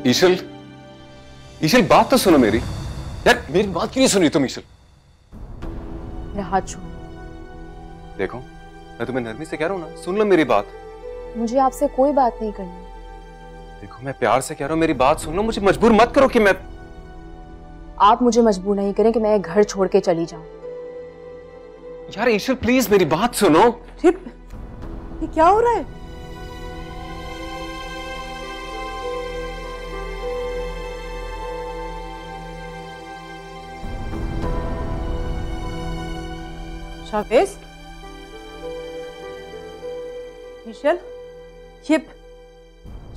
ईशल, ईशल बात तो सुनो मेरी। यार मेरी बात क्यों नहीं सुनी तुम ईशल? मेरा हाथ छोड़। देखो मैं तुम्हें नरमी से कह रहा हूँ ना, सुन लो मेरी बात। मुझे आपसे कोई बात नहीं करनी। देखो मैं प्यार से कह रहा हूँ, मेरी बात सुन लो, मुझे मजबूर मत करो कि मैं। आप मुझे मजबूर नहीं करें कि मैं घर छोड़ के चली जाऊं। यार ईशल प्लीज मेरी बात सुनो। ये क्या हो रहा है? शावेज, मिशेल, ये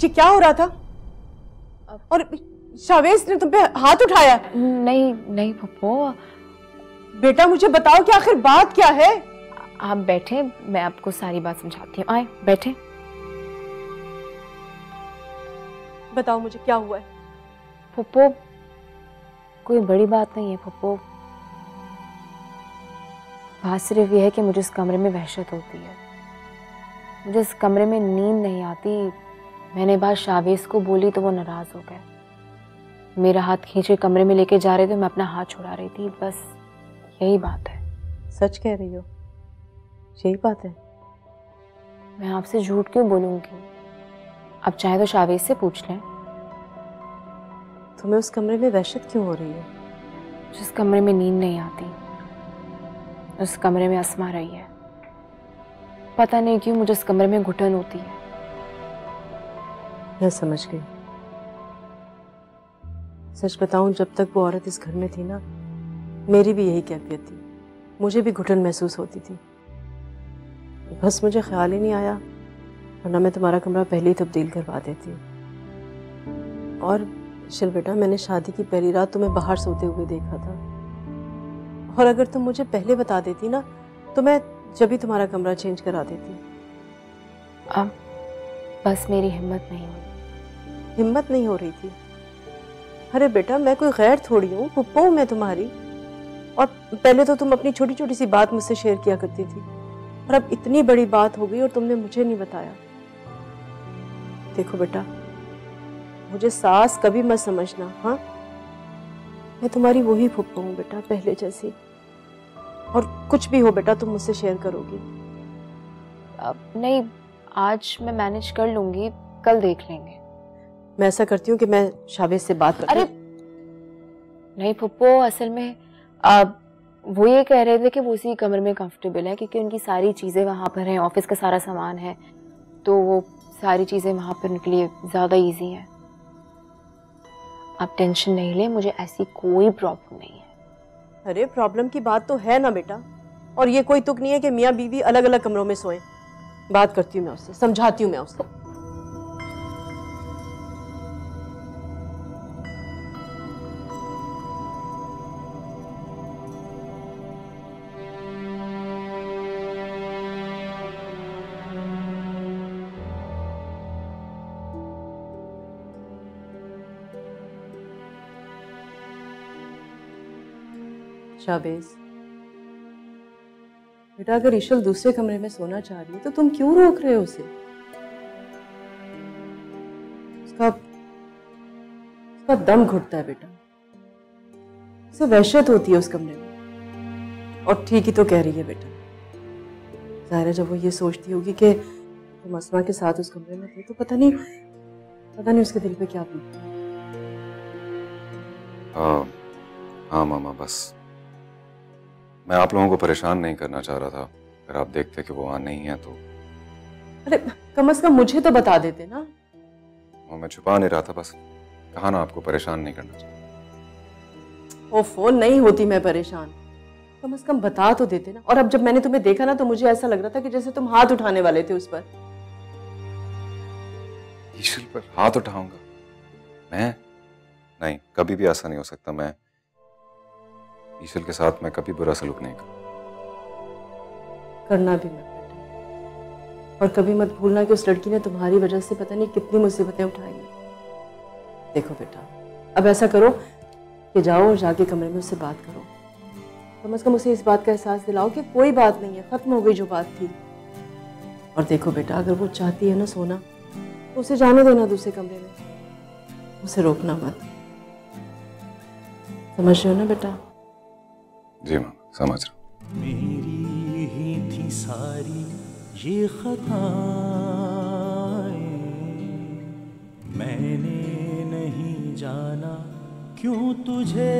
क्या हो रहा था? और शावेज ने तुम पे हाथ उठाया? नहीं नहीं पप्पू। बेटा मुझे बताओ कि आखिर बात क्या है? आप बैठे, मैं आपको सारी बात समझाती हूँ। आए बैठे। बताओ मुझे क्या हुआ है? पप्पू कोई बड़ी बात नहीं है पप्पू। बात सिर्फ यह है कि मुझे इस कमरे में वहशत होती है, मुझे इस कमरे में नींद नहीं आती। मैंने बात शावेज को बोली तो वो नाराज हो गए। मेरा हाथ खींच के कमरे में लेके जा रहे थे, मैं अपना हाथ छुड़ा रही थी, बस यही बात है। सच कह रही हो? यही बात है? मैं आपसे झूठ क्यों बोलूंगी? अब चाहे तो शावेज से पूछ लें। तुम्हें उस कमरे में वहशत क्यों हो रही है? जिस कमरे में नींद नहीं आती, उस कमरे में अस्मा रही है। पता नहीं क्यों मुझे इस कमरे में घुटन होती है। मैं समझ गई। सच बताऊं, जब तक वो औरत इस घर में थी ना, मेरी भी यही कैफियत थी। मुझे भी घुटन महसूस होती थी। बस मुझे ख्याल ही नहीं आया, वरना मैं तुम्हारा कमरा पहले ही तब्दील करवा देती। और शिल बेटा, मैंने शादी की पहली रात तुम्हें बाहर सोते हुए देखा था, और अगर तुम मुझे पहले बता देती ना, तो मैं जब भी तुम्हारा कमरा चेंज करा देती। अब बस मेरी हिम्मत नहीं हुई। हिम्मत नहीं हो रही थी? अरे बेटा, मैं कोई गैर थोड़ी हूँ, पुप्पो हूँ मैं तुम्हारी। और पहले तो तुम अपनी छोटी छोटी सी बात मुझसे शेयर किया करती थी, और अब इतनी बड़ी बात हो गई और तुमने मुझे नहीं बताया। देखो बेटा, मुझे सास कभी मत समझना। हाँ, मैं तुम्हारी वही पुप्पो हूँ बेटा, पहले जैसी। और कुछ भी हो बेटा, तुम मुझसे शेयर करोगी? अब नहीं, आज मैं मैनेज कर लूंगी, कल देख लेंगे। मैं ऐसा करती हूँ कि मैं शावेज से बात करती हूँ। अरे नहीं पप्पू, असल में वो ये कह रहे थे कि वो उसी कमरे में कंफर्टेबल है, क्योंकि उनकी सारी चीज़ें वहाँ पर हैं, ऑफिस का सारा सामान है, तो वो सारी चीज़ें वहाँ पर उनके लिए ज़्यादा इजी हैं। आप टेंशन नहीं लें, मुझे ऐसी कोई प्रॉब्लम नहीं है। अरे प्रॉब्लम की बात तो है ना बेटा, और ये कोई तुक नहीं है कि मियाँ बीवी अलग अलग कमरों में सोएं। बात करती हूँ मैं उससे, समझाती हूँ मैं उसको। शावेज बेटा, अगर ईशल दूसरे कमरे में सोना चाह रही है तो तुम क्यों रोक रहे हो उसे? उसका दम घुटता है बेटा, उसे वहशत होती है उस कमरे में। और ठीक ही तो कह रही है बेटा। जाहिर है जब वो ये सोचती होगी कि तुम अस्मा के साथ उस कमरे में थे, तो पता नहीं उसके दिल पे क्या बीतती है। हाँ मामा, बस मैं आप लोगों को परेशान नहीं करना चाह रहा था। अगर आप देखते कि वो वहां नहीं है तो। अरे कम से कम मुझे तो बता देते ना। वो मैं छुपा नहीं रहा था, बस कहा ना आपको परेशान नहीं करना चाहता। वो फोन नहीं होती मैं परेशान, कम से कम बता तो देते ना। और अब जब मैंने तुम्हें देखा ना, तो मुझे ऐसा लग रहा था कि जैसे तुम हाथ उठाने वाले थे उस पर। ईशल पर हाथ उठाऊंगा मैं? नहीं, कभी भी ऐसा नहीं हो सकता। मैं ईशल के साथ मैं कभी बुरा सलूक नहीं करूं। करना भी मत बेटा, और कभी मत भूलना कि उस लड़की ने तुम्हारी वजह से पता नहीं कितनी मुसीबतें उठाई हैं। देखो बेटा, अब ऐसा करो कि जाओ और जाके कमरे में उससे बात करो। कम से कम उसे इस बात का एहसास दिलाओ कि कोई बात नहीं है, खत्म हो गई जो बात थी। और देखो बेटा, अगर वो चाहती है ना सोना, तो उसे जाने देना दूसरे कमरे में। उसे रोकना मत। समझ रहे हो ना बेटा? जी माँ, समझ रहा हूँ। मेरी ही थी सारी ये खताएं, मैंने नहीं जाना क्यों तुझे।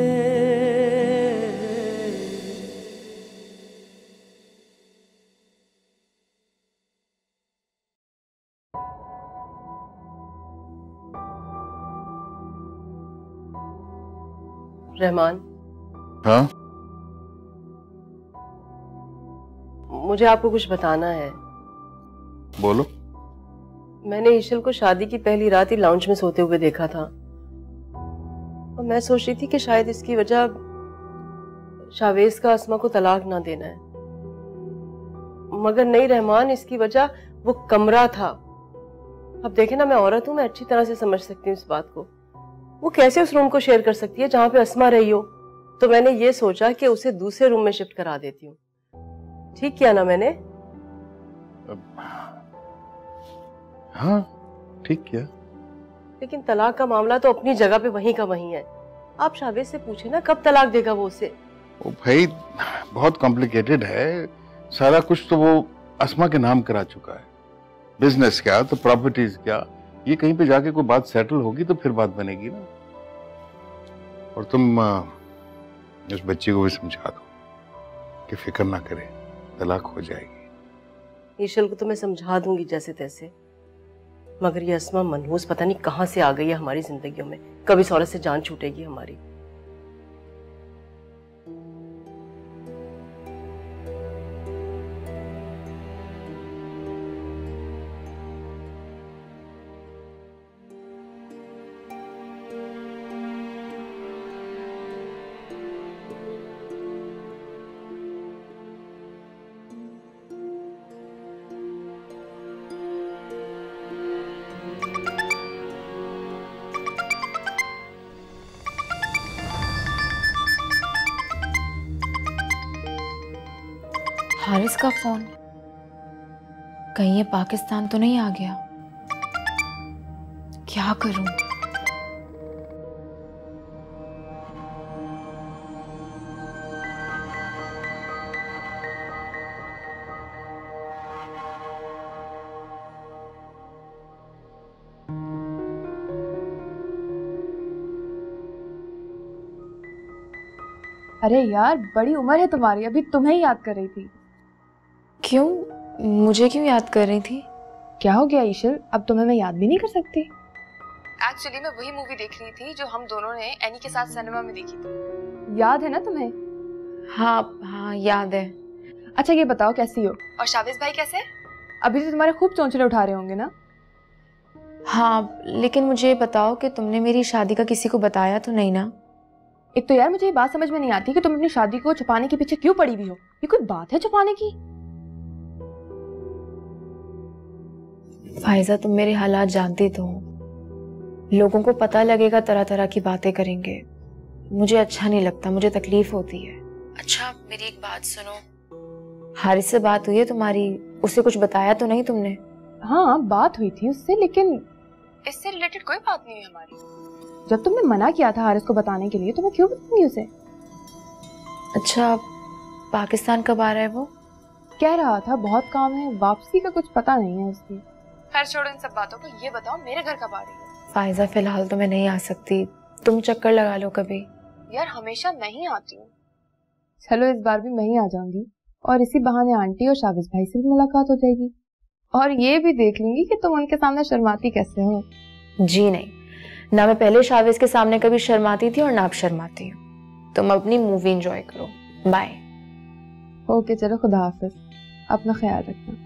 रहमान, हाँ, मुझे आपको कुछ बताना है। बोलो। मैंने ईशल को शादी की पहली रात ही लाउंज में सोते हुए देखा था, और मैं सोच रही थी कि शायद इसकी वजह शावेज का अस्मा को तलाक ना देना है, मगर नहीं रहमान, इसकी वजह वो कमरा था। अब देखे ना, मैं औरत हूं, मैं अच्छी तरह से समझ सकती हूँ इस बात को। वो कैसे उस रूम को शेयर कर सकती है जहां पे अस्मा रही हो? तो मैंने ये सोचा कि उसे दूसरे रूम में शिफ्ट करा देती हूँ। ठीक किया ना मैंने? हाँ, ठीक किया। लेकिन तलाक का मामला तो अपनी जगह पे वहीं का वहीं है। आप शावेज से पूछे ना, कब तलाक देगा वो उसे? ओ भाई, बहुत कॉम्प्लिकेटेड है सारा कुछ। तो वो अस्मा के नाम करा चुका है, बिजनेस क्या तो प्रॉपर्टीज क्या, ये कहीं पे जाके कोई बात सेटल होगी तो फिर बात बनेगी ना। और तुम उस बच्ची को भी समझा दो कि फिक्र ना करे, तलाक हो जाएगी। ईशल को तो मैं समझा दूंगी जैसे तैसे, मगर ये अस्मा मनहूस पता नहीं कहां से आ गई है हमारी जिंदगियों में। कभी इस औरत से जान छूटेगी हमारी। हारिस का फोन, कहीं ये पाकिस्तान तो नहीं आ गया? क्या करूं? अरे यार, बड़ी उम्र है तुम्हारी, अभी तुम्हें ही याद कर रही थी। क्यों? मुझे क्यों याद कर रही थी? क्या हो गया ईशल, अब तुम्हें मैं याद भी नहीं कर सकती? एक्चुअली मैं वही मूवी देख रही थी जो हम दोनों ने एनी के साथ सिनेमा में देखी थी। याद है ना तुम्हें? हाँ हाँ, याद है। अच्छा ये बताओ कैसी हो? और शावेज भाई कैसे? अभी तो तुम्हारे खूब चोंचले उठा रहे होंगे ना? हाँ, लेकिन मुझे बताओ कि तुमने मेरी शादी का किसी को बताया तो नहीं ना? एक तो यार मुझे ये बात समझ में नहीं आती कि तुम अपनी शादी को छुपाने के पीछे क्यों पड़ी हुई हो। ये कोई बात है छुपाने की? फाइजा, तुम मेरे हालात जानती तो हो। लोगों को पता लगेगा, तरह तरह की बातें करेंगे, मुझे अच्छा नहीं लगता, मुझे तकलीफ होती है। अच्छा मेरी एक बात सुनो, हारिस से बात हुई है तुम्हारी? उसे कुछ बताया तो नहीं तुमने? हाँ बात हुई थी उससे, लेकिन इससे रिलेटेड कोई बात नहीं है हमारी। जब तुमने मना किया था हारिस को बताने के लिए तो मैं क्यों बताऊंगी उसे? अच्छा, पाकिस्तान कब आ रहा है वो? कह रहा था बहुत काम है, वापसी का कुछ पता नहीं है उसकी। खैर छोड़ो इन सब बातों को, ये बताओ मेरे घर कब आ रही है? फाइजा फिलहाल तो मैं नहीं आ सकती, तुम चक्कर लगा लो कभी। यार हमेशा मैं ही आती हूँ। चलो इस बार भी मैं ही आ जाऊंगी, और इसी बहाने आंटी और शाविज भाई से भी मुलाकात हो जाएगी, और ये भी देख लूंगी कि तुम उनके सामने शर्माती कैसे हो। जी नहीं, ना मैं पहले शाविज के सामने कभी शर्माती थी और ना अब शर्माती हूँ। तुम अपनी मूवी एंजॉय करो, बाय। ओके चलो, खुदा हाफिज, अपना ख्याल रखना।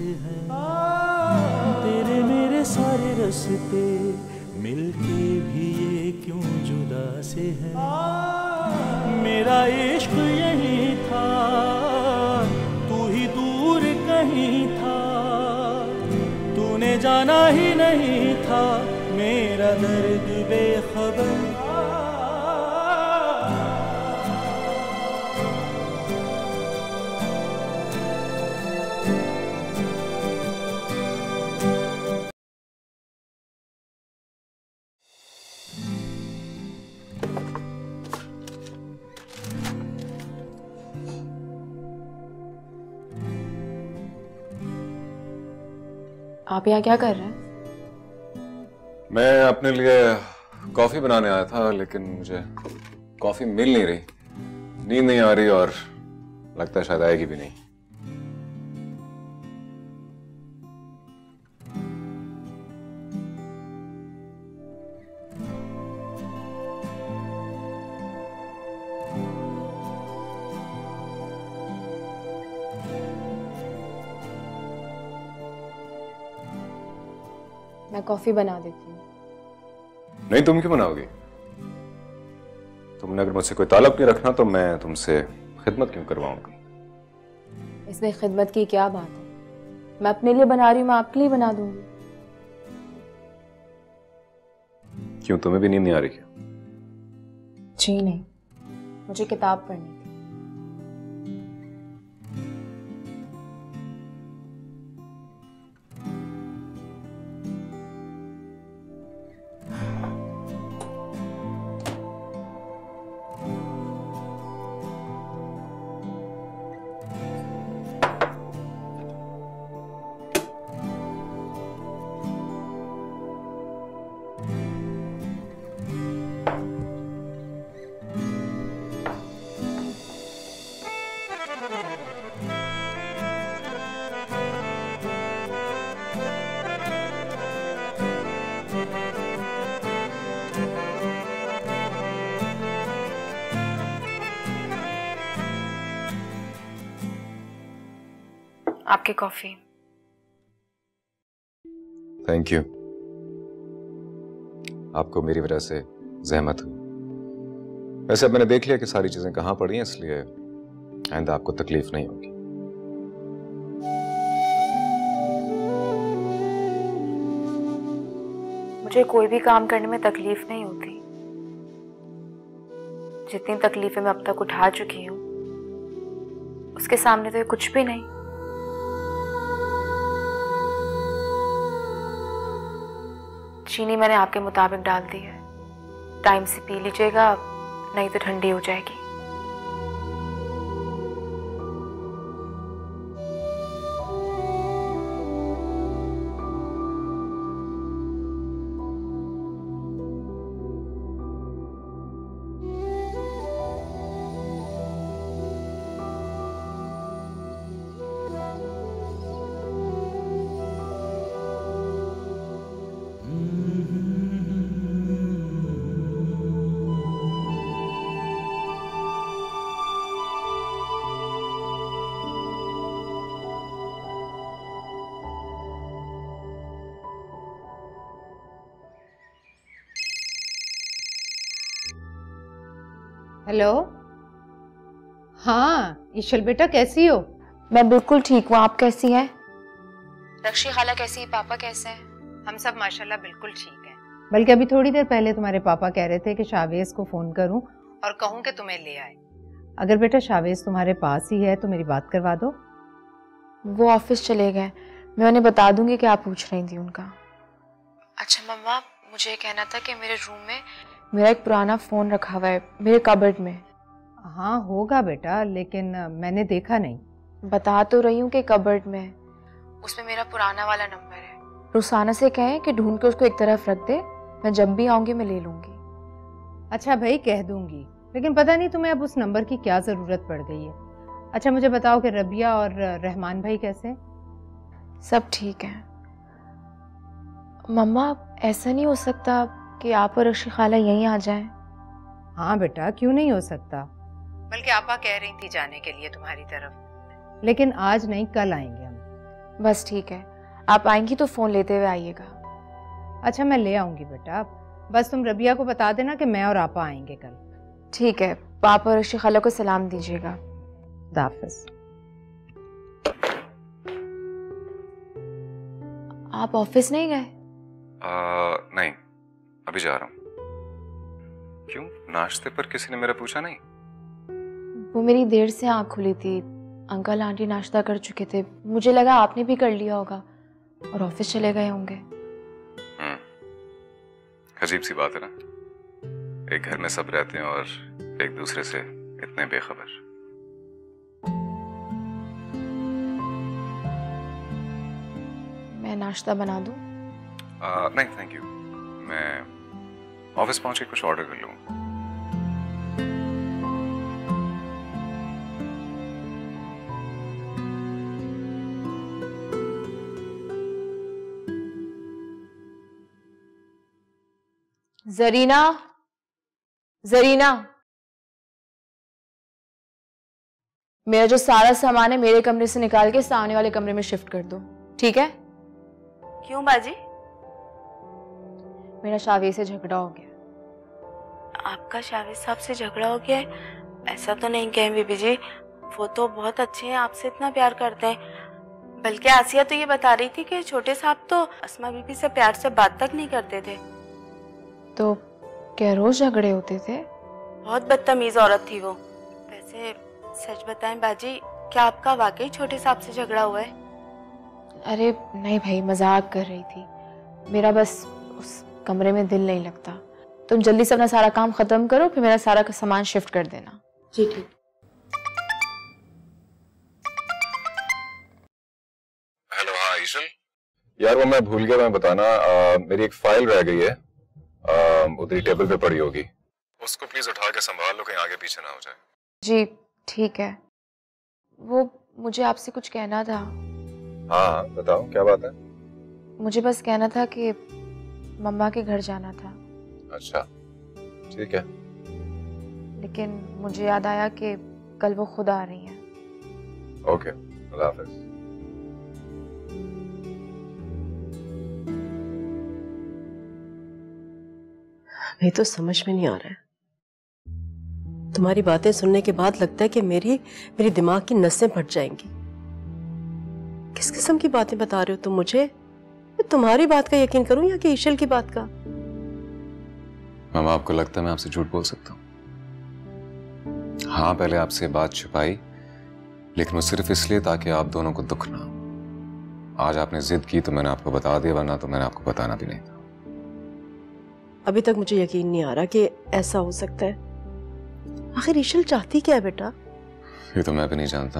से हैं। तेरे मेरे सारे रास्ते मिलके भी ये क्यों जुदा से हैं। मेरा इश्क यही था, तू ही दूर कहीं था, तूने जाना ही नहीं था मेरा दर्द बेखबर। आप यहाँ क्या कर रहे हैं? मैं अपने लिए कॉफी बनाने आया था, लेकिन मुझे कॉफी मिल नहीं रही, नींद नहीं आ रही और लगता है शायद आएगी भी नहीं। मैं कॉफी बना देती हूँ। नहीं, तुम क्यों बनाओगी? तुमने अगर मुझसे कोई ताल्लुक नहीं रखना तो मैं तुमसे खिदमत क्यों करवाऊंगा? इसमें खिदमत की क्या बात है? मैं अपने लिए बना रही हूँ, मैं आपके लिए बना दूंगी। क्यों, तुम्हें भी नींद नहीं आ रही क्या? जी नहीं, मुझे किताब पढ़नी थी। आपकी कॉफी। Thank you. आपको मेरी वजह से जहमत हुई। वैसे अब मैंने देख लिया कि सारी चीजें कहाँ पड़ी हैं, इसलिए आइंदा आपको तकलीफ नहीं होगी। मुझे कोई भी काम करने में तकलीफ नहीं होती। जितनी तकलीफें मैं अब तक उठा चुकी हूँ उसके सामने तो ये कुछ भी नहीं। चीनी मैंने आपके मुताबिक डाल दी है, टाइम से पी लीजिएगा, नहीं तो ठंडी हो जाएगी। हेलो। हाँ ईशल बेटा, कैसी हो? मैं बिल्कुल ठीक हूँ, आप कैसी हैं? रक्षी खाला कैसी है? पापा कैसे हैं? हम सब माशाल्लाह बिल्कुल ठीक हैं। बल्कि अभी थोड़ी देर पहले तुम्हारे पापा कह रहे थे कि शावेज को फोन करूं और कहूं कि तुम्हें ले आए। अगर बेटा शावेज तुम्हारे पास ही है तो मेरी बात करवा दो। वो ऑफिस चले गए, मैं उन्हें बता दूंगी कि आप पूछ रही थी उनका। अच्छा मम्मा, मुझे ये कहना था कि मेरे रूम में मेरा एक पुराना फोन रखा हुआ है, मेरे कबर्ड में। हाँ होगा बेटा, लेकिन मैंने देखा नहीं। बता तो रही हूँ कि कबर्ड में, उसमें मेरा पुराना वाला नंबर है। रुसाना से कहें कि ढूंढ के उसको एक तरफ रख दे, मैं जब भी आऊंगी मैं ले लूंगी। अच्छा भाई, कह दूंगी, लेकिन पता नहीं तुम्हें अब उस नंबर की क्या जरूरत पड़ गई है। अच्छा मुझे बताओ कि रबिया और रहमान भाई कैसे? सब ठीक है। मम्मा ऐसा नहीं हो सकता कि आप और रक्षी खाला यहीं आ जाएं? हाँ बेटा, क्यों नहीं हो सकता, बल्कि आपा कह रही थी जाने के लिए तुम्हारी तरफ, लेकिन आज नहीं कल आएंगे हम। बस ठीक है, आप आएंगी तो फ़ोन लेते हुए आइएगा। अच्छा मैं ले आऊंगी बेटा, बस तुम रबिया को बता देना कि मैं और आपा आएंगे कल। ठीक है, पापा और अर्शी खाला को सलाम दीजिएगा। खुदा हाफिज। आप ऑफिस नहीं गए? नहीं, अभी जा रहा हूँ। क्यों, नाश्ते पर किसी ने मेरा पूछा नहीं? वो मेरी देर से आँख खुली थी, अंकल आंटी नाश्ता कर चुके थे, मुझे लगा आपने भी कर लिया होगा और ऑफिस चले गए होंगे। अजीब सी बात है ना, एक घर में सब रहते हैं और एक दूसरे से इतने बेखबर। मैं नाश्ता बना दूं? नहीं थैंक यू, मैं ऑफिस पहुंच के कुछ ऑर्डर कर लूंगा। जरीना, जरीना, मेरा जो सारा सामान है मेरे कमरे से निकाल के सामने वाले कमरे में शिफ्ट कर दो, ठीक है? क्यों बाजी? मेरा शावेद से झगड़ा हो गया। आपका शावेद साहब से झगड़ा हो गया है? ऐसा तो नहीं कहें बीबी जी, वो तो बहुत अच्छे हैं, आपसे इतना प्यार करते हैं। बल्कि आसिया तो ये बता रही थी कि छोटे साहब तो अस्मा बीबी से प्यार से बात तक नहीं करते थे। तो क्या रोज झगड़े होते थे? बहुत बदतमीज औरत थी वो। वैसे सच बताएं बाजी, क्या आपका वाकई छोटे साहब से झगड़ा हुआ है? अरे नहीं भाई, मजाक कर रही थी। मेरा बस उस कमरे में दिल नहीं लगता। तुम जल्दी से अपना सारा काम खत्म करो, फिर मेरा सारा सामान शिफ्ट कर देना। जी ठीक। हेलो, हाँ ईशल यार, वो मैं भूल गया, मैं बताना, मेरी एक फाइल रह गई है, उधर टेबल पे पड़ी होगी, उसको प्लीज उठा के संभाल लो, कहीं आगे पीछे ना हो जाए। जी ठीक है। वो मुझे आपसे कुछ कहना था। हाँ बताओ, क्या बात है? मुझे बस कहना था कि मम्मा के घर जाना था। अच्छा ठीक है। लेकिन मुझे याद आया कि कल वो खुद आ रही हैं। ओके, अल्लाह हाफिज। हमें तो समझ में नहीं आ रहा है। तुम्हारी बातें सुनने के बाद लगता है कि मेरी दिमाग की नसें फट जाएंगी। किस किस्म की बातें बता रहे हो तुम मुझे? मैं तुम्हारी बात का यकीन करूं या कि ईशल की बात का? मामा, आपको लगता है मैं आपसे झूठ बोल सकता हूँ? हाँ, पहले आपसे बात छुपाई, लेकिन वो सिर्फ इसलिए ताकि आप दोनों को दुख ना हो। आज आपने जिद की तो मैंने आपको बता दिया, वरना तो मैंने आपको बताना भी नहीं था। अभी तक मुझे यकीन नहीं आ रहा कि ऐसा हो सकता है। आखिर ईशल चाहती क्या है बेटा? ये तो मैं भी नहीं जानता,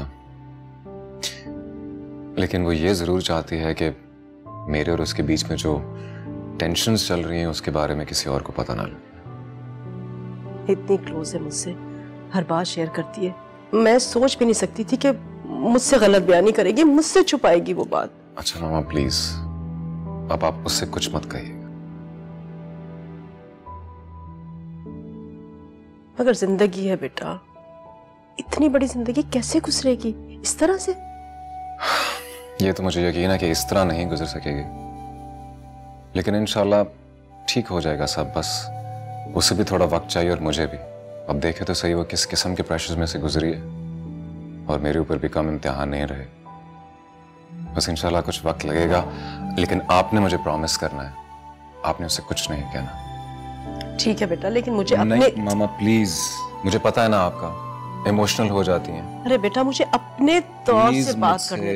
लेकिन वो ये जरूर चाहती है कि मेरे और उसके बीच में जो टेंशन्स चल रही हैं उसके बारे में किसी और को पता ना लगे। इतनी क्लोज है मुझसे, हर बात शेयर करती है। मैं सोच भी नहीं सकती थी कि मुझसे गलत बयानी करेगी, मुझसे छुपाएगी वो बात। अच्छा मामा प्लीज, अब आप उससे कुछ मत कहिएगा। मगर जिंदगी है बेटा, इतनी बड़ी जिंदगी कैसे गुजरेगी इस तरह से? ये तो मुझे यकीन है कि इस तरह नहीं गुजर सकेगी, लेकिन इंशाल्लाह ठीक हो जाएगा सब। बस उसे भी थोड़ा वक्त चाहिए और मुझे भी। अब देखे तो सही वो किस किस्म के प्रेशर्स में से गुजरी है, और मेरे ऊपर भी कम इम्तिहान नहीं रहे। बस इंशाल्लाह कुछ वक्त लगेगा, लेकिन आपने मुझे प्रॉमिस करना है, आपने उसे कुछ नहीं कहना। ठीक है बेटा, लेकिन मुझे अपने... नहीं मामा प्लीज, मुझे पता है ना आपका इमोशनल हो जाती हैं। अरे बेटा, मुझे अपने तौर से बात करने।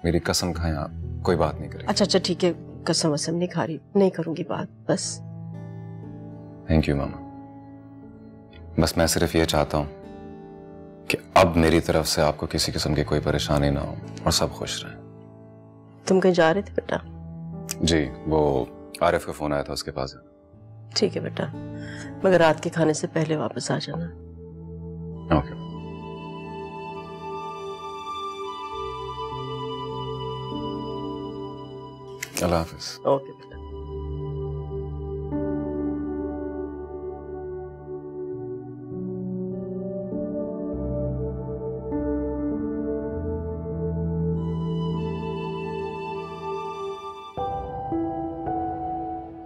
मेरी कसम खाएं आप, कोई बात नहीं करेगी। अच्छा ठीक है, कसम वसम नहीं खा रही, नहीं करूंगी बात बस। थैंक यू मामा। बस मैं सिर्फ ये चाहता हूँ कि अब मेरी तरफ से आपको किसी किस्म की कोई परेशानी ना हो और सब खुश रहें। तुम कहीं जा रहे थे बेटा? जी, वो आरिफ का फोन आया था, उसके पास है। ठीक है बेटा, मगर रात के खाने से पहले वापस आ जाना। ओके। अल्लाह हाफिज। ओके बेटा।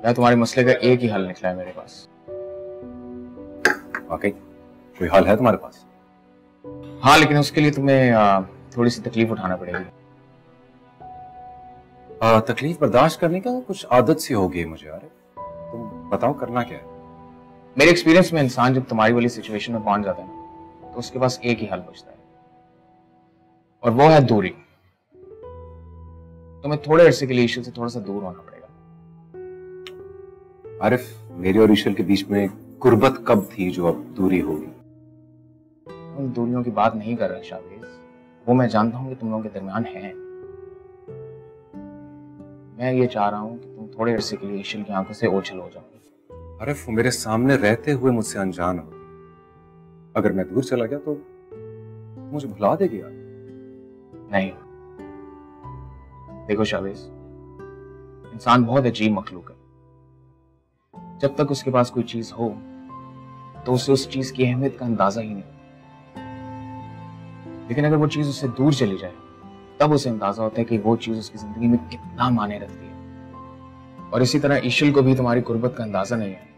मैं तुम्हारे मसले का एक ही हल निकला है मेरे पास। वाकई कोई हल है तुम्हारे पास? हाँ, लेकिन उसके लिए तुम्हें थोड़ी सी तकलीफ उठाना पड़ेगी। तकलीफ बर्दाश्त करने का कुछ आदत सी होगी मुझे यार। तुम बताओ करना क्या है? मेरे एक्सपीरियंस में इंसान जब तुम्हारी वाली सिचुएशन में पहुंच जाता है ना, तो उसके पास एक ही हल बचता है, और वो है दूरी। तुम्हें थोड़े अरसे के लिए ईशल से थोड़ा सा दूर होना पड़ेगा। आरिफ, मेरी और ईशल के बीच में गुर्बत कब थी जो अब दूरी होगी? उन दूरियों की बात नहीं कर रहा शावेज, वो मैं जानता हूं कि तुम लोगों के दरमियान है। मैं ये चाह रहा हूं कि तुम थोड़े अरसे के लिए ईशल की आंखों से ओझल हो जाओ। आरिफ, वो मेरे सामने रहते हुए मुझसे अनजान होती, अगर मैं दूर चला गया तो मुझे भुला देगी यार। नहीं, देखो शावेज, इंसान बहुत अजीब मखलूक है। जब तक उसके पास कोई चीज हो तो उसे उस चीज की अहमियत का अंदाजा ही नहीं होता, लेकिन अगर वो चीज उससे दूर चली जाए तब उसे अंदाजा होता है कि वो चीज उसकी जिंदगी में कितना मायने रखती है। और इसी तरह ईशल को भी तुम्हारी गुर्बत का अंदाजा नहीं है।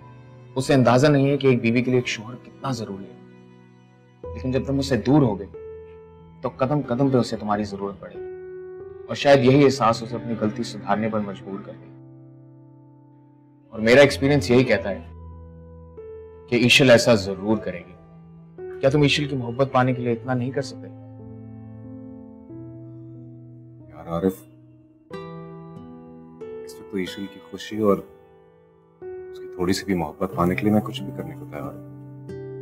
उसे अंदाजा नहीं है कि एक बीवी के लिए एक शोहर कितना जरूरी है। लेकिन जब तुम उससे दूर हो गए तो कदम कदम पे उसे तुम्हारी जरूरत पड़ेगी, और शायद यही एहसास उसे अपनी गलती सुधारने पर मजबूर कर दे। और मेरा एक्सपीरियंस यही कहता है कि ईशल ऐसा जरूर करेगी। क्या तुम ईशल की मोहब्बत पाने के लिए इतना नहीं कर सकते? यार आरिफ, इस वक्त तो ईशल की खुशी और उसकी थोड़ी सी भी मोहब्बत पाने के लिए मैं कुछ भी करने को तैयार हूं।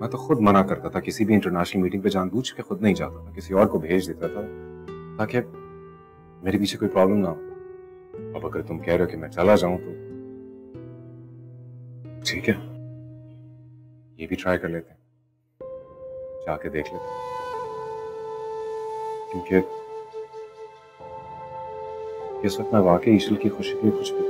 मैं तो खुद मना करता था, किसी भी इंटरनेशनल मीटिंग पे जानबूझ के खुद नहीं जाता था, किसी और को भेज देता था ताकि मेरे पीछे कोई प्रॉब्लम ना हो। अब अगर तुम कह रहे हो कि मैं चला जाऊं तो ठीक है, ये भी ट्राई कर लेते हैं, जाके देख लेते हैं, क्योंकि इस वक्त मैं वाकई ईशल की खुशी के लिए कुछ भी करूं।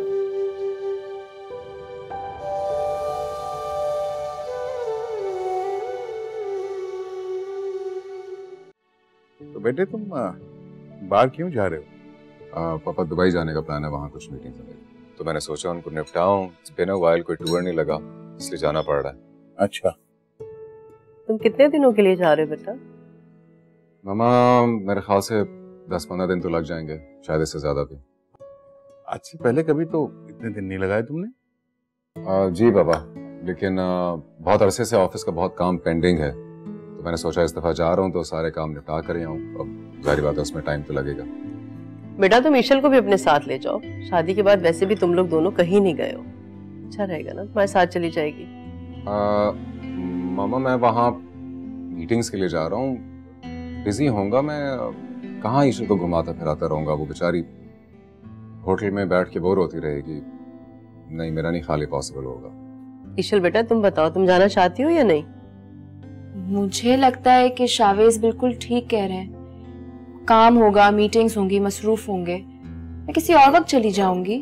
तो बेटे तुम बाहर क्यों जा रहे हो? पापा दुबई जाने का प्लान है, वहाँ कुछ मीटिंग्स है, तो मैंने सोचा उनको निपटाऊं। इट्स बीन अ व्हाइल, कोई टूर नहीं लगा, इसलिए जाना पड़ रहा है। अच्छा, तुम कितने दिनों के लिए जा रहे हो बेटा? मामा, मेरे ख्याल से 10-15 दिन तो लग जाएंगे, शायद इससे ज्यादा भी। आज से पहले कभी तो इतने दिन नहीं लगाए तुमने? जी बाबा, लेकिन बहुत अरसे से ऑफिस का बहुत काम पेंडिंग है, तो मैंने सोचा इस दफा जा रहा हूँ तो सारे काम निपटा कर ही आऊँ। अब जाहिर बात है उसमें टाइम तो लगेगा। बेटा तुम ईशल को भी अपने साथ ले जाओ, शादी के बाद वैसे भी तुम लोग दोनों कहीं नहीं गए हो, अच्छा रहेगा ना, तुम्हारे साथ चली जाएगी। मामा, मैं वहाँ मीटिंग्स के लिए जा रहा हूँ, बिजी होऊंगा मैं, कहाँ ईशल को घुमाता फिराता रहूंगा, वो बेचारी होटल में बैठ के बोर होती रहेगी। नहीं, मेरा नहीं खाली पॉसिबल होगा। ईशल बेटा तुम बताओ, तुम जाना चाहती हो या नहीं? मुझे लगता है कि शावेज बिल्कुल ठीक कह रहे हैं। काम होगा, मीटिंग्स होंगी, मसरूफ होंगे, मैं किसी और वक्त चली जाऊंगी।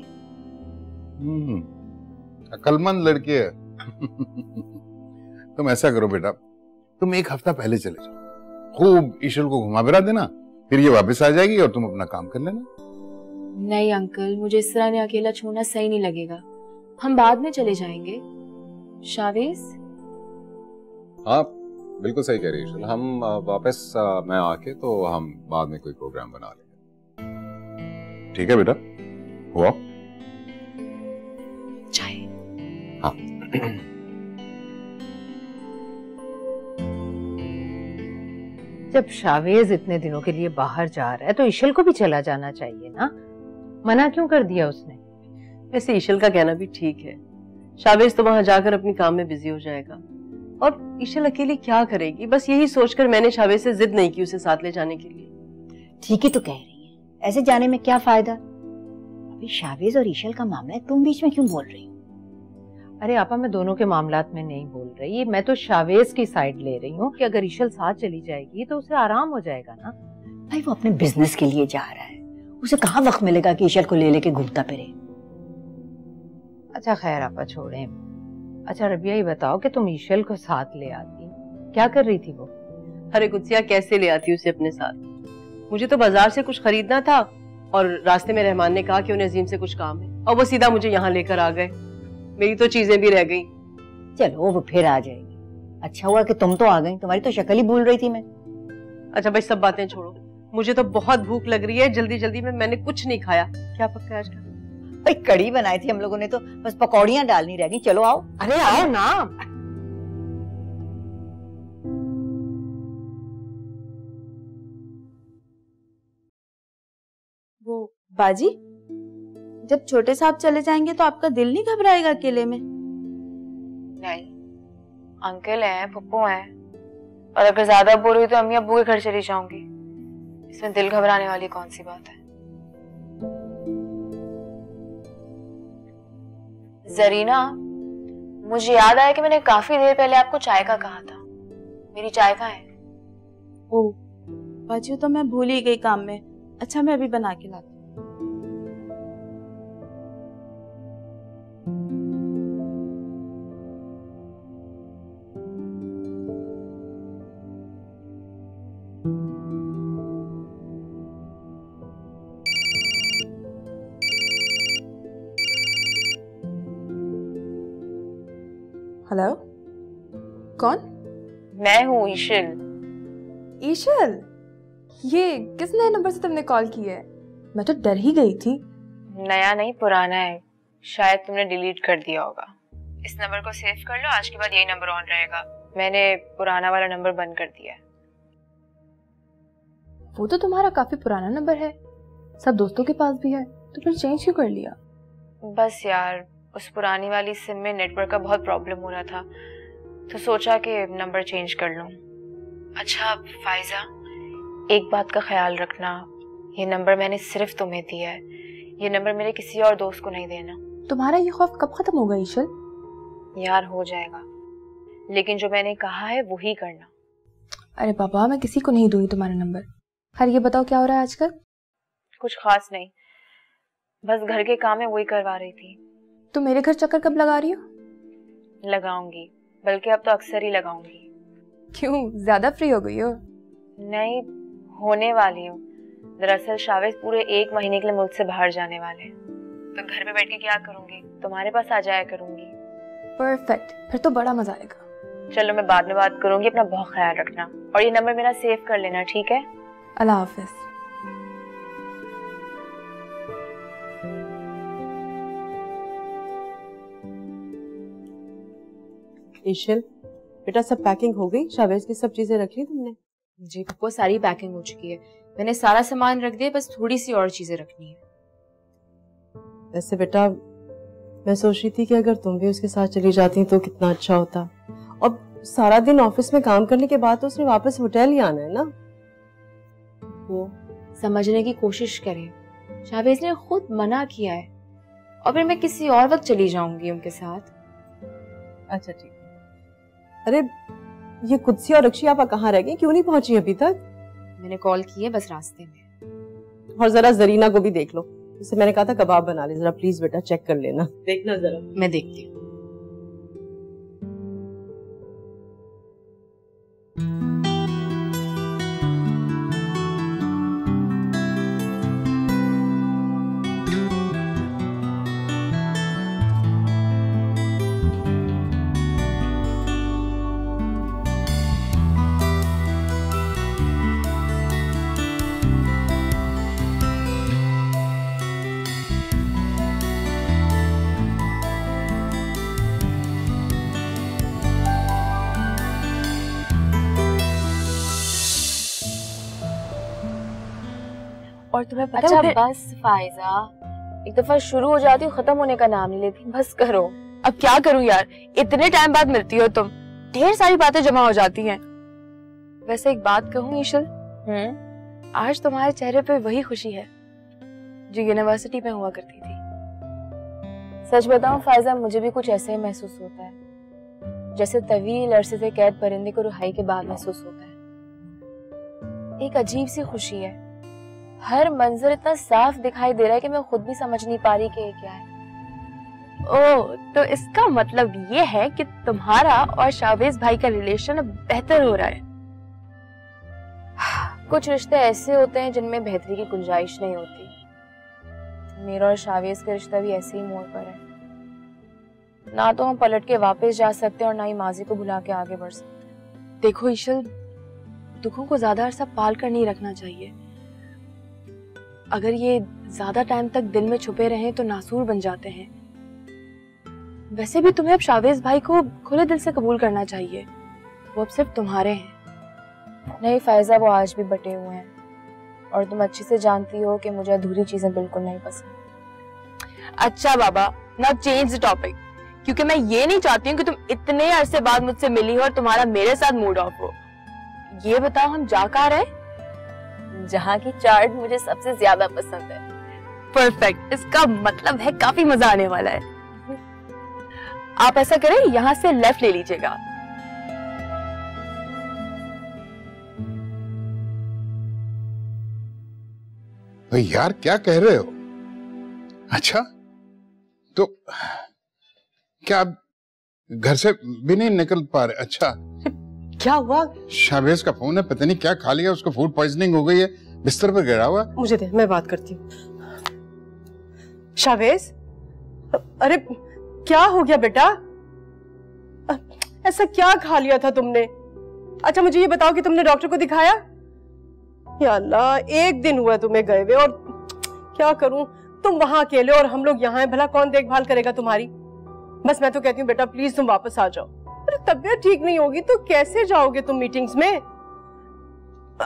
अक्लमंद लड़की है। तुम ऐसा करो बेटा, तुम एक हफ्ता पहले चले जाओ, खूब ईशल को घुमा फिरा देना, फिर ये वापस आ जाएगी और तुम अपना काम कर लेना। नहीं अंकल, मुझे इस तरह ने अकेला छोड़ना सही नहीं लगेगा, हम बाद में चले जाएंगे। शावेज? हाँ बिल्कुल सही कह रही है, हम वापस मैं आके तो हम बाद में कोई प्रोग्राम बना लेंगे। ठीक है बेटा, हुआ चाय? हाँ। जब शावेज इतने दिनों के लिए बाहर जा रहा है तो ईशल को भी चला जाना चाहिए ना, मना क्यों कर दिया उसने? वैसे ईशल का कहना भी ठीक है, शावेज तो वहां जाकर अपनी काम में बिजी हो जाएगा, और ईशल अकेली क्या करेगी। बस यही सोचकर मैंने शावेज से जिद नहीं की उसे साथ ले जाने के लिए। ठीक ही तो कह रही है, ऐसे जाने में क्या फायदा? अभी शावेज और ईशल का मामला है, तुम बीच में क्यों बोल रही हो? अरे आपा, मैं दोनों के मामलात में नहीं बोल रही, मैं तो शावेज की साइड ले रही हूँ कि अगर ईशल साथ चली जाएगी तो उसे आराम हो जाएगा ना। भाई वो अपने बिजनेस के लिए जा रहा है, उसे कहाँ वक्त मिलेगा कि ईशल को ले लेके घूमता फिरे। अच्छा खैर आपा, छोड़े। अच्छा रबिया, ये बताओ कि तुम ईशल को साथ ले आती, क्या कर रही थी वो? अरे कुत्सिया, कैसे ले आती उसे अपने साथ? मुझे तो बाजार से कुछ खरीदना था और रास्ते में रहमान ने कहा कि उन्हें अजीम से कुछ काम है, और वो सीधा मुझे यहाँ लेकर आ गए। मेरी तो चीजें भी रह गई। चलो वो फिर आ जाएगी। अच्छा हुआ कि तुम तो आ गई, तुम्हारी तो शक्ल ही भूल रही थी मैं। अच्छा भाई सब बातें छोड़ो, मुझे तो बहुत भूख लग रही है, जल्दी जल्दी में मैंने कुछ नहीं खाया। क्या पक्का है आज का? भाई कड़ी बनाई थी हम लोगों ने, तो बस पकौड़ियां डालनी रह गई। चलो आओ। अरे आओ ना। वो बाजी, जब छोटे साहब चले जाएंगे तो आपका दिल नहीं घबराएगा अकेले में? नहीं, अंकल हैं, पप्पू हैं, और अगर ज्यादा बोर हुई तो अम्मी अब्बू के घर चली जाऊंगी। इसमें दिल घबराने वाली कौन सी बात है? जरीना, मुझे याद आया कि मैंने काफी देर पहले आपको चाय का कहा था। मेरी चाय कहाँ है? ओ बाजी, तो मैं भूल ही गई काम में। अच्छा मैं अभी बना के लाती हूँ। हेलो, कौन? मैं हूँ ईशल। ईशल, ये किस नए नंबर से तुमने कॉल की है? मैं तो डर ही गई थी। नया नहीं, पुराना है, शायद तुमने डिलीट कर दिया होगा। इस नंबर को सेव कर लो, आज के बाद यही नंबर ऑन रहेगा। मैंने पुराना वाला नंबर बंद कर दिया है। वो तो तुम्हारा काफी पुराना नंबर है, सब दोस्तों के पास भी है, तो फिर चेंज क्यों कर लिया? बस यार, उस पुरानी वाली सिम में नेटवर्क का बहुत प्रॉब्लम हो रहा था, तो सोचा कि नंबर चेंज कर लूं। अच्छा फाइजा, एक बात का ख्याल रखना, ये नंबर मैंने सिर्फ तुम्हें दिया है, ये नंबर मेरे किसी और दोस्त को नहीं देना। तुम्हारा ये खौफ कब खत्म होगा ईशल? यार हो जाएगा, लेकिन जो मैंने कहा है वो ही करना। अरे पापा, मैं किसी को नहीं दूंगी तुम्हारा नंबर। खैर ये बताओ क्या हो रहा है आजकल? कुछ खास नहीं, बस घर के काम है वही करवा रही थी। तुम मेरे घर चक्कर कब लगा रही हो? लगाऊंगी, बल्कि अब तो अक्सर ही लगाऊंगी। क्यों, ज्यादा फ्री हो गई हो? नहीं, होने वाली हूँ। दरअसल शावेज पूरे 1 महीने के लिए मुल्क से बाहर जाने वाले हैं, तो घर पे बैठ के क्या करूंगी, तुम्हारे पास आ जाया करूंगी। परफेक्ट, फिर तो बड़ा मजा आएगा। चलो मैं बाद में बात करूंगी, अपना बहुत ख्याल रखना, और ये नंबर मेरा सेव कर लेना, ठीक है? अल्लाह हाफिज। ईशल बेटा, सब पैकिंग हो गई? शावेज की सब चीजें रख ली तुमने? जी पप्पू, सारी पैकिंग हो चुकी है, मैंने सारा सामान रख दिया, बस थोड़ी सी और चीजें रखनी है। वैसे बेटा, मैं सोच रही थी कि अगर तुम भी उसके साथ चली जाती तो कितना अच्छा होता। और सारा दिन ऑफिस में काम करने के बाद तो उसने वापस होटल ही आना है ना। वो समझने की कोशिश करें, शावेज ने खुद मना किया है, और फिर मैं किसी और वक्त चली जाऊंगी उनके साथ। अच्छा ठीक है। अरे ये कुद्सी और रक्षी आपा कहाँ रह गई, क्यों नहीं पहुंची अभी तक? मैंने कॉल की है, बस रास्ते में। और जरा जरीना को भी देख लो, उसे मैंने कहा था कबाब बना ले, जरा प्लीज बेटा चेक कर लेना, देखना जरा। मैं देखती हूँ। और तुम्हें पता अच्छा है, बस फायजा, एक दफा शुरू हो जाती हूँ खत्म होने का नाम नहीं लेती, बस करो। अब क्या करूं यार, इतने टाइम बाद मिलती हो तुम, ढेर सारी बातें जमा हो जाती हैं। वैसे एक बात कहूं ईशल, आज तुम्हारे चेहरे पे वही खुशी है जो यूनिवर्सिटी में हुआ करती थी। सच बताऊं फायजा, मुझे भी कुछ ऐसे ही महसूस होता है जैसे तवील अरसे से कैद परिंदे को रिहाई के बाद महसूस होता है। एक अजीब सी खुशी है, हर मंजर इतना साफ दिखाई दे रहा है कि मैं खुद भी समझ नहीं पा रही कि ये क्या है। ओह, तो इसका मतलब ये है कि तुम्हारा और शावेज भाई का रिलेशन अब बेहतर हो रहा है। कुछ रिश्ते ऐसे होते हैं जिनमें बेहतरी की गुंजाइश नहीं होती। मेरा और शावेज का रिश्ता भी ऐसे ही मोड़ पर है। ना तो हम पलट के वापस जा सकते और ना ही माजी को भुला के आगे बढ़ सकते। देखो ईशल, दुखों को ज्यादा अरसा पाल कर नहीं रखना चाहिए। अगर ये ज्यादा टाइम तक दिल में छुपे रहें तो नासूर बन जाते हैं। वैसे भी तुम्हें अब शावेज भाई को खुले दिल से कबूल करना चाहिए, वो अब सिर्फ तुम्हारे हैं। नहीं फायजा, वो आज भी बटे हुए हैं और तुम अच्छी से जानती हो कि मुझे अधूरी चीजें बिल्कुल नहीं पसंद। अच्छा बाबा, नाउ चेंज द टॉपिक, क्योंकि मैं ये नहीं चाहती हूँ कि तुम इतने अरसे बाद मुझसे मिली हो और तुम्हारा मेरे साथ मूड ऑफ हो। ये बताओ हम जा कहाँ रहे? जहाँ की चाट मुझे सबसे ज्यादा पसंद है। परफेक्ट, इसका मतलब है काफी मजा आने वाला है। आप ऐसा करें, यहाँ से लेफ्ट ले लीजिएगा। यार क्या कह रहे हो? अच्छा तो क्या आप घर से भी नहीं निकल पा रहे? अच्छा क्या हुआ? शावेज का फोन है, पता नहीं क्या खा लिया, उसको फूड पॉइजनिंग हो गई है, बिस्तर पर गिरा हुआ। मुझे दे, मैं बात करती हूँ। शावेज, अरे क्या हो गया बेटा? ऐसा क्या खा लिया था तुमने? अच्छा मुझे ये बताओ कि तुमने डॉक्टर को दिखाया? या अल्लाह, एक दिन हुआ तुम्हें गए हुए और क्या करूं, तुम वहां अकेले और हम लोग यहाँ हैं, भला कौन देखभाल करेगा तुम्हारी? बस मैं तो कहती हूँ बेटा प्लीज तुम वापस आ जाओ। अरे तबीयत ठीक नहीं होगी तो कैसे जाओगे तुम मीटिंग्स में?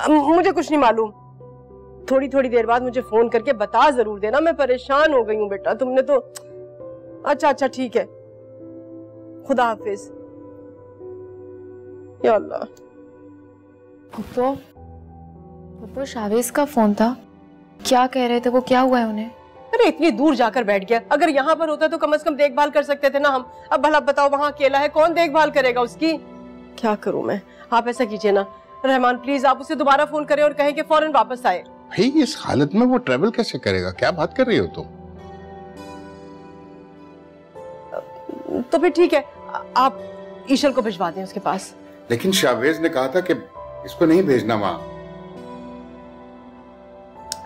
मुझे कुछ नहीं मालूम, थोड़ी थोड़ी देर बाद मुझे फोन करके बता जरूर देना, मैं परेशान हो गई हूँ बेटा, तुमने तो। अच्छा अच्छा ठीक है, खुदा हाफिज। या अल्लाह। पप्पो शावेज का फोन था, क्या कह रहे थे वो? क्या हुआ है उन्हें? अरे इतनी दूर जाकर बैठ गया, अगर यहाँ पर होता तो कम से कम देखभाल कर सकते थे ना हम। अब भला बताओ वहाँ अकेला है, कौन देखभाल करेगा उसकी? क्या करूं मैं? आप ऐसा कीजिए ना रहमान, प्लीज आप उसे दोबारा फोन करें और कहें कि फौरन वापस आए। भाई इस हालत में वो ट्रेवल कैसे करेगा? क्या बात कर रही हो तुम? तो फिर ठीक है, आप ईशल को भिजवा दें उसके पास। लेकिन शावेज ने कहा था कि इसको नहीं भेजना वहां।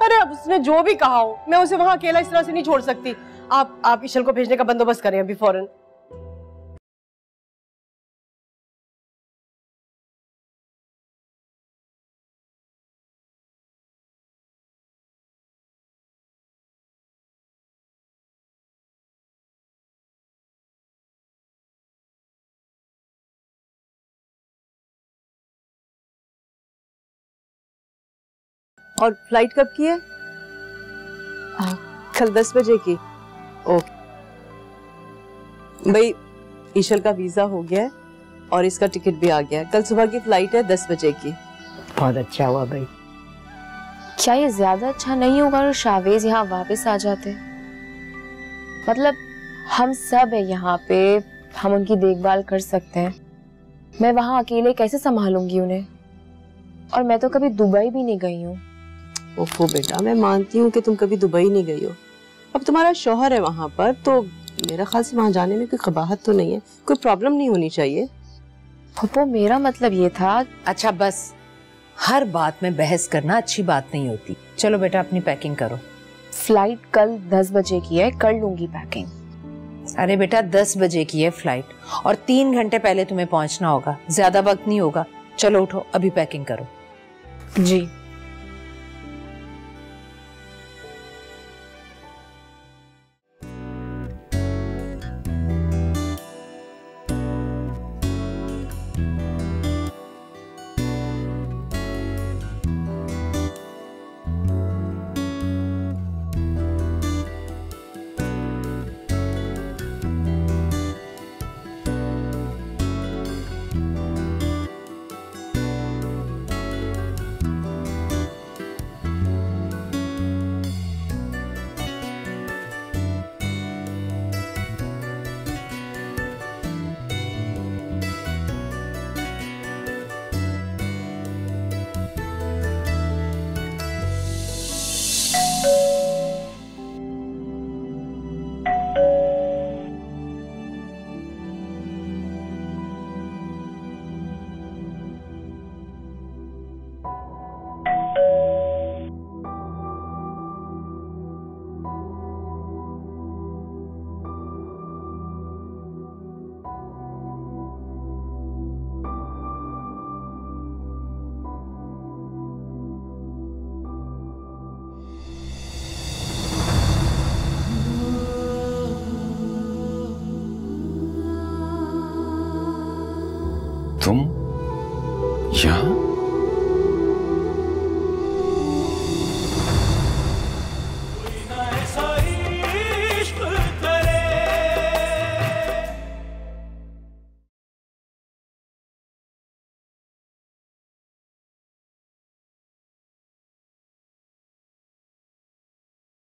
अरे अब उसने जो भी कहा हो, मैं उसे वहां अकेला इस तरह से नहीं छोड़ सकती। आप ईशल को भेजने का बंदोबस्त करें अभी फौरन। और फ्लाइट कब की है? कल 10 बजे की। ओके भाई, ईशल का वीजा हो गया है और इसका टिकट भी आ गया है। कल सुबह की फ्लाइट है 10 बजे की। बहुत अच्छा हुआ भाई। क्या ये ज्यादा अच्छा नहीं होगा अगर शावेज यहाँ वापस आ जाते? मतलब हम सब है यहाँ पे, हम उनकी देखभाल कर सकते हैं। मैं वहाँ अकेले कैसे संभालूंगी उन्हें? और मैं तो कभी दुबई भी नहीं गई हूँ। ओहो बेटा, मैं मानती हूँ कि तुम कभी दुबई नहीं गई हो, अब तुम्हारा शौहर है वहाँ पर, तो मेरा ख्याल से वहाँ जाने में कोई कबाहत तो नहीं है, कोई प्रॉब्लम नहीं होनी चाहिए। पप्पो मेरा मतलब ये था। अच्छा बस, हर बात में बहस करना अच्छी बात नहीं होती। चलो बेटा अपनी पैकिंग करो। फ्लाइट कल 10 बजे की है, कर लूंगी पैकिंग। अरे बेटा 10 बजे की है फ्लाइट और 3 घंटे पहले तुम्हें पहुंचना होगा, ज्यादा वक्त नहीं होगा। चलो उठो, अभी पैकिंग करो। जी। तुम यहाँ?